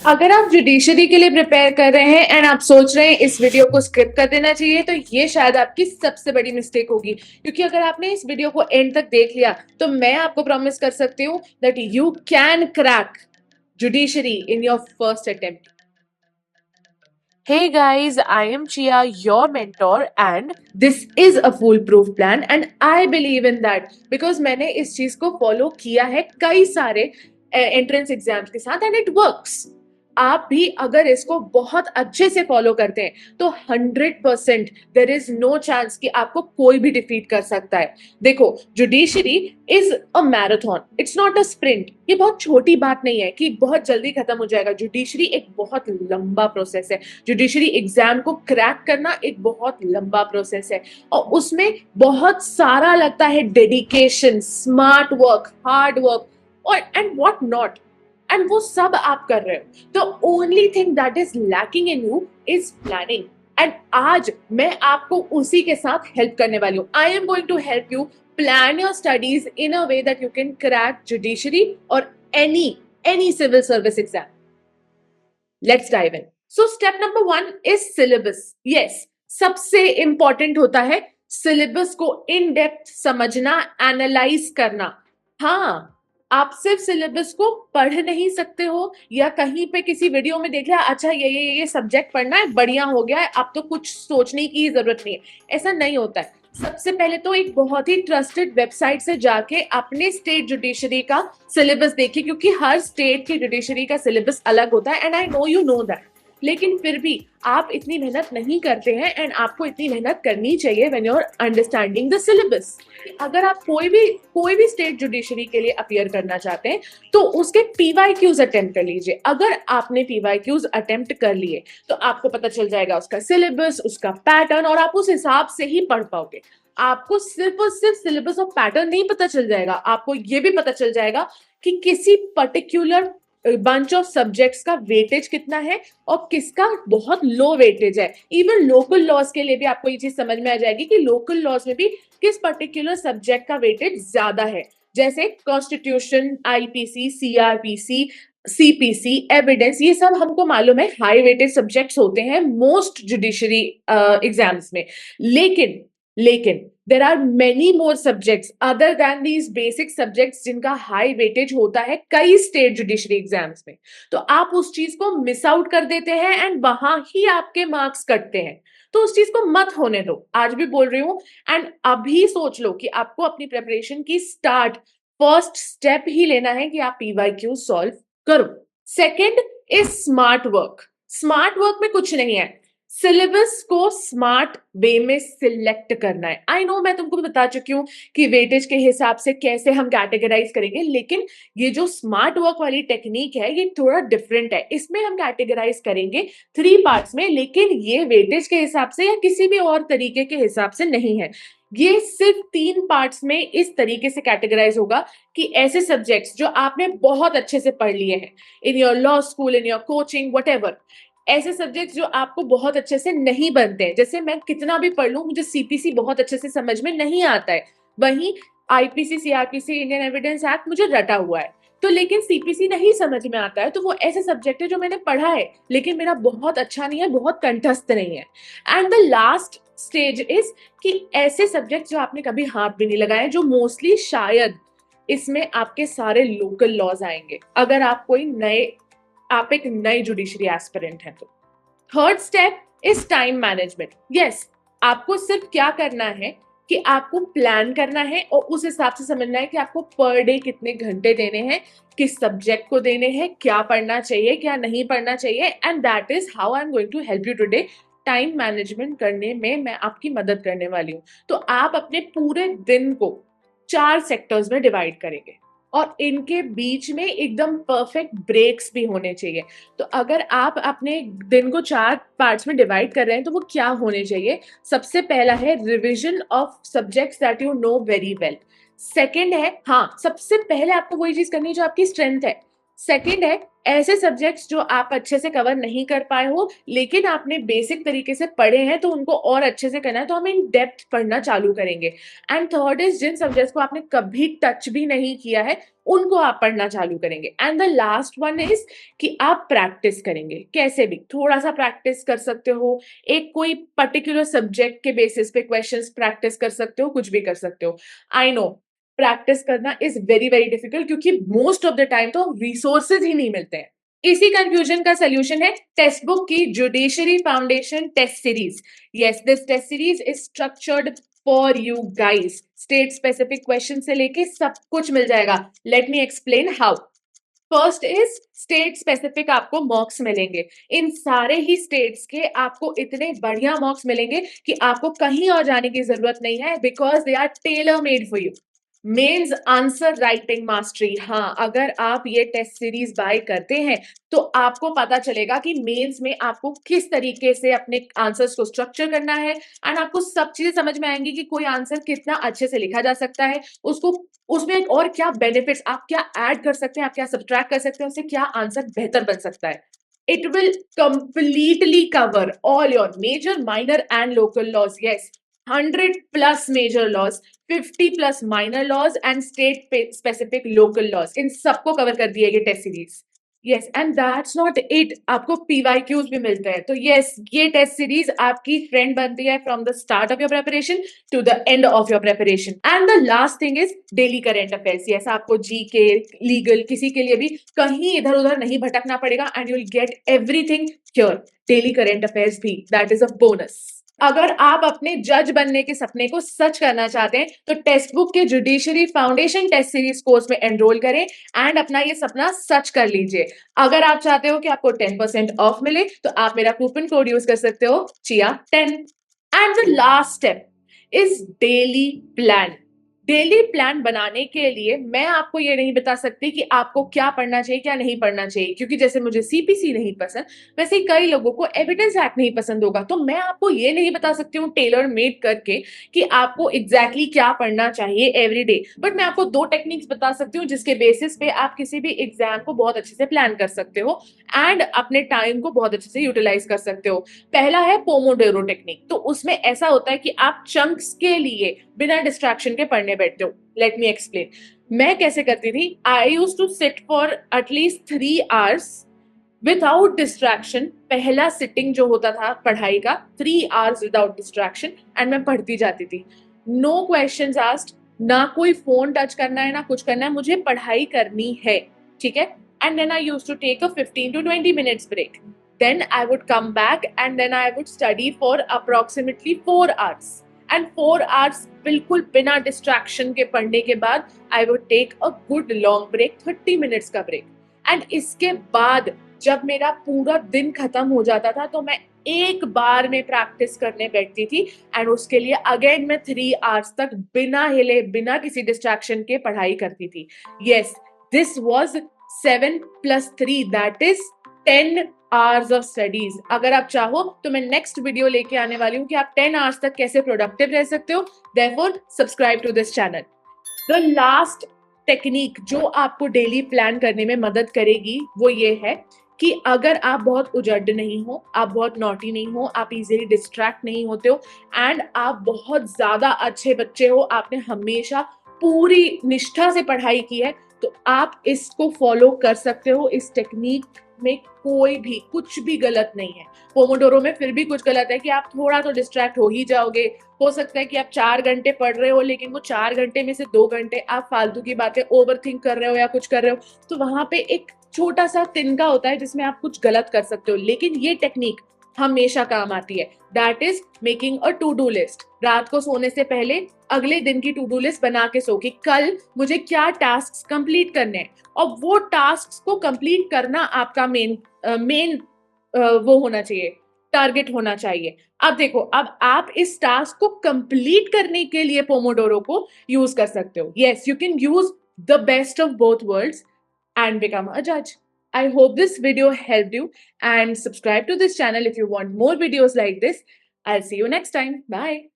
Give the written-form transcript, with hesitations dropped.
अगर आप जुडिशरी के लिए प्रिपेयर कर रहे हैं एंड आप सोच रहे हैं इस वीडियो को स्किप कर देना चाहिए, तो ये शायद आपकी सबसे बड़ी मिस्टेक होगी, क्योंकि अगर आपने इस वीडियो को एंड तक देख लिया तो मैं आपको प्रॉमिस कर सकती हूँ that you can crack judiciary in your first attempt. Hey guys, I am Chia, your mentor, and this is a foolproof plan, and I believe in that because मैंने इस चीज को फॉलो किया है कई सारे एंट्रेंस एग्जाम्स के साथ एंड इट वर्क्स. आप भी अगर इसको बहुत अच्छे से फॉलो करते हैं तो 100% देर इज नो चांस कि आपको कोई भी डिफीट कर सकता है. देखो, judiciary is a marathon, it's not a sprint. ये बहुत छोटी बात नहीं है कि बहुत जल्दी खत्म हो जाएगा. जुडिशरी एक बहुत लंबा प्रोसेस है. जुडिशरी एग्जाम को क्रैक करना एक बहुत लंबा प्रोसेस है और उसमें बहुत सारा लगता है dedication, smart work, hard work और एंड व्हाट नॉट, एंड वो सब आप कर रहे हो. The only thing that is lacking in you is planning. And आज मैं आपको उसी के साथ हेल्प करने वाली हूँ. I am going to help you plan your studies in a way that you can crack judiciary or any civil service exam. Let's dive in. So step number 1 is syllabus. Yes, सबसे important होता है syllabus को in depth समझना, analyze करना. हाँ, आप सिर्फ syllabus को पढ़ नहीं सकते हो या कहीं पे किसी वीडियो में देख लिया, अच्छा ये सब्जेक्ट पढ़ना है, बढ़िया हो गया है, अब तो कुछ सोचने की जरूरत नहीं है. ऐसा नहीं होता है. सबसे पहले तो एक बहुत ही ट्रस्टेड वेबसाइट से जाके अपने स्टेट जुडिशरी का सिलेबस देखिए, क्योंकि हर स्टेट की जुडिशरी का सिलेबस अलग होता है and I know you know that. लेकिन फिर भी आप इतनी मेहनत नहीं करते हैं एंड आपको इतनी मेहनत करनी चाहिए when you are understanding the syllabus. अगर आप कोई भी स्टेट जुडिशरी के लिए अपियर करना चाहते हैं तो उसके पीवाईक्यूज अटेम्प्ट कर लीजिए. अगर आपने पीवाईक्यूज अटेम्प्ट कर लिए तो आपको पता चल जाएगा उसका सिलेबस, उसका पैटर्न, और आप उस हिसाब से ही पढ़ पाओगे. आपको सिर्फ और सिर्फ सिलेबस और पैटर्न नहीं पता चल जाएगा, आपको ये भी पता चल जाएगा कि किसी पर्टिकुलर बंच ऑफ सब्जेक्ट्स का वेटेज कितना है और किसका बहुत लो वेटेज है. इवन लोकल लॉज के लिए भी आपको ये चीज समझ में आ जाएगी कि लोकल लॉज में भी किस पर्टिकुलर सब्जेक्ट का वेटेज ज्यादा है. जैसे constitution, IPC, CrPC, CPC, evidence, ये सब हमको मालूम है हाई वेटेज सब्जेक्ट्स होते हैं मोस्ट जुडिशरी एग्जाम्स में. लेकिन there are many more subjects other than these basic subjects जिनका high weightage होता है कई state judiciary exams में. तो आप उस चीज को मिस आउट कर देते हैं एंड वहां ही आपके मार्क्स कटते हैं. तो उस चीज को मत होने दो, आज भी बोल रही हूँ. एंड अभी सोच लो कि आपको अपनी प्रेपरेशन की फर्स्ट स्टेप ही लेना है कि आप पीवाईक्यू सॉल्व करो. Second is smart work. Smart work में कुछ नहीं है, सिलेबस को स्मार्ट वे में सिलेक्ट करना है. आई नो मैं तुमको बता चुकी हूँ कि वेटेज के हिसाब से कैसे हम कैटेगराइज करेंगे, लेकिन ये जो स्मार्ट वर्क वाली टेक्निक है ये थोड़ा डिफरेंट है. इसमें हम कैटेगराइज करेंगे 3 पार्ट्स में, लेकिन ये वेटेज के हिसाब से या किसी भी और तरीके के हिसाब से नहीं है. ये सिर्फ 3 पार्ट्स में इस तरीके से कैटेगराइज होगा कि ऐसे सब्जेक्ट्स जो आपने बहुत अच्छे से पढ़ लिए हैं in your law school, in your coaching, whatever, ऐसे सब्जेक्ट्स जो आपको बहुत अच्छे से नहीं बनते हैं. जैसे मैं कितना भी पढ़ लूं मुझे सीपीसी बहुत अच्छे से समझ में नहीं आता है, वहीं IPC, CrPC, Indian evidence act मुझे रटा हुआ है. तो लेकिन सीपीसी नहीं समझ में आता है, तो वो ऐसे सब्जेक्ट है जो मैंने पढ़ा है लेकिन मेरा बहुत अच्छा नहीं है, बहुत कंठस्थ नहीं है. And the last stage is कि ऐसे सब्जेक्ट जो आपने कभी हाथ भी नहीं लगाए, जो मोस्टली शायद इसमें आपके सारे लोकल लॉज आएंगे अगर आप एक नए जुडिशरी एस्पिरेंट हैं तो. Third step is time management. Yes, आपको सिर्फ क्या करना है कि आपको प्लान करना है और उस हिसाब से समझना है कि आपको पर डे कितने घंटे देने हैं, किस सब्जेक्ट को देने हैं, क्या पढ़ना चाहिए, क्या नहीं पढ़ना चाहिए. And that is how I am going to help you today. Time management करने में मैं आपकी मदद करने वाली हूँ. तो आप अपने पूरे दिन को 4 सेक्टर्स में डिवाइड करेंगे और इनके बीच में एकदम परफेक्ट ब्रेक्स भी होने चाहिए. तो अगर आप अपने दिन को 4 पार्ट्स में डिवाइड कर रहे हैं तो वो क्या होने चाहिए? सबसे पहला है revision of subjects that you know very well. Second है, हाँ, सबसे पहले आपको वही चीज करनी है जो आपकी स्ट्रेंथ है. सेकेंड है ऐसे सब्जेक्ट्स जो आप अच्छे से कवर नहीं कर पाए हो लेकिन आपने बेसिक तरीके से पढ़े हैं तो उनको और अच्छे से करना है, तो हम इन डेप्थ पढ़ना चालू करेंगे. एंड थर्ड इज जिन सब्जेक्ट्स को आपने कभी टच भी नहीं किया है उनको आप पढ़ना चालू करेंगे। And the last one is कि आप प्रैक्टिस करेंगे, कैसे भी थोड़ा सा प्रैक्टिस कर सकते हो, एक कोई पर्टिकुलर सब्जेक्ट के बेसिस पे क्वेश्चंस प्रैक्टिस कर सकते हो, कुछ भी कर सकते हो। आई नो प्रैक्टिस करना इज वेरी वेरी डिफिकल्ट, क्योंकि मोस्ट ऑफ द टाइम तो रिसोर्सेज ही नहीं मिलते हैं। इसी कंफ्यूजन का सोल्यूशन है टेक्स्ट बुक की judiciary foundation test series. Yes, this test series is structured for you guys. State specific question से लेके सब कुछ मिल जाएगा। Let me explain how. First is state specific आपको मॉक्स मिलेंगे। इन सारे ही स्टेट्स के आपको इतने बढ़िया मॉक्स मिलेंगे कि आपको कहीं और जाने की जरूरत नहीं है, because they are tailor made for you. Mains answer writing mastery, हाँ, अगर आप ये टेस्ट सीरीज बाय करते हैं तो आपको पता चलेगा कि मेंस में आपको किस तरीके से अपने आंसर्स को स्ट्रक्चर करना है, एंड आपको सब चीजें समझ में आएंगी कि कोई आंसर कितना अच्छे से लिखा जा सकता है, उसको उसमें एक और क्या बेनिफिट्स, आप क्या ऐड कर सकते हैं, आप क्या सब्ट्रैक्ट कर सकते हैं, उससे क्या आंसर बेहतर बन सकता है। It will completely cover all your major, minor and local laws. Yes, 100 plus major laws, 50 plus minor laws and state specific local laws. इन सबको कवर कर दिया ये test series. Yes, and that's not it, आपको PYQs भी मिलते हैं। तो yes, ये टेस्ट सीरीज आपकी फ्रेंड बनती है from the start of your preparation to the end of your preparation. And the last thing is daily current affairs. Yes, आपको जीके, लीगल, किसी के लिए भी कहीं इधर उधर नहीं भटकना पड़ेगा, and you will get everything here. Daily current affairs भी, दैट इज अ बोनस। अगर आप अपने जज बनने के सपने को सच करना चाहते हैं तो टेक्स्ट बुक के judiciary foundation test series course में एनरोल करें एंड अपना ये सपना सच कर लीजिए। अगर आप चाहते हो कि आपको 10% ऑफ मिले तो आप मेरा कूपन कोड यूज कर सकते हो, chia10। And the last step is daily plan. Daily plan बनाने के लिए मैं आपको ये नहीं बता सकती कि आपको क्या पढ़ना चाहिए, क्या नहीं पढ़ना चाहिए, क्योंकि जैसे मुझे सीपीसी नहीं पसंद, वैसे ही कई लोगों को एविडेंस एक्ट नहीं पसंद होगा। तो मैं आपको ये नहीं बता सकती हूँ टेलर मेड करके कि आपको एग्जैक्टली क्या पढ़ना चाहिए एवरी डे, बट मैं आपको 2 टेक्निक्स बता सकती हूँ जिसके बेसिस पे आप किसी भी एग्जाम को बहुत अच्छे से प्लान कर सकते हो एंड अपने टाइम को बहुत अच्छे से यूटिलाइज कर सकते हो। पहला है पोमोडोरो टेक्निक। तो उसमें ऐसा होता है कि आप चंक्स के लिए बिना डिस्ट्रैक्शन के पढ़ने बैठते हो। लेट मी एक्सप्लेन मैं कैसे करती थी। I used to sit for at least 3 hours without distraction. पहला सिटिंग जो होता था पढ़ाई का 3 आवर्स विदाउट डिस्ट्रैक्शन, एंड मैं पढ़ती जाती थी। नो क्वेश्चंस आस्क्ड, ना कोई फोन टच करना है ना कुछ करना है, मुझे पढ़ाई करनी है, ठीक है। And then I used to take a 15 to 20 minutes break. Then I would come back and then I would study for approximately 4 hours. And 4 hours बिल्कुल बिना डिस्ट्रैक्शन के पढ़ने के बाद I would take a good long break, 30 minutes का break. And इसके बाद जब मेरा पूरा दिन खत्म हो जाता था तो मैं एक बार में प्रैक्टिस करने बैठती थी, एंड उसके लिए अगेन मैं 3 आवर्स तक बिना हिले बिना किसी डिस्ट्रैक्शन के पढ़ाई करती थी। Yes, this was 7 + 3 that is 10 hours of studies. अगर आप चाहो तो मैं नेक्स्ट वीडियो लेके आने वाली हूँ कि आप 10 आवर्स तक कैसे प्रोडक्टिव रह सकते हो। Therefore subscribe to this channel. The last technique जो आपको डेली प्लान करने में मदद करेगी वो ये है कि अगर आप बहुत उजड़ नहीं हो, आप बहुत नॉटी नहीं हो, आप इजीली डिस्ट्रैक्ट नहीं होते हो, एंड आप बहुत ज्यादा अच्छे बच्चे हो, आपने हमेशा पूरी निष्ठा से पढ़ाई की है, तो आप इसको फॉलो कर सकते हो। इस टेक्निक में कोई भी कुछ भी गलत नहीं है। पोमोडोरो में फिर भी कुछ गलत है कि आप थोड़ा तो डिस्ट्रैक्ट हो ही जाओगे। हो सकता है कि आप 4 घंटे पढ़ रहे हो लेकिन वो 4 घंटे में से 2 घंटे आप फालतू की बातें ओवरथिंक कर रहे हो या कुछ कर रहे हो, तो वहां पे एक छोटा सा तिनका होता है जिसमें आप कुछ गलत कर सकते हो। लेकिन ये टेक्निक हमेशा काम आती है, that is making a to do list. रात को सोने से पहले अगले दिन की टू डू लिस्ट बना के सो कि कल मुझे क्या टास्क कंप्लीट करने हैं, और वो टास्क को कंप्लीट करना आपका मेन वो होना चाहिए, टारगेट होना चाहिए। अब देखो, अब आप इस टास्क को कंप्लीट करने के लिए पोमोडोरो को यूज कर सकते हो। Yes, you can use the best of both worlds and become a judge. I hope this video helped you, and subscribe to this channel if you want more videos like this. I'll see you next time. Bye.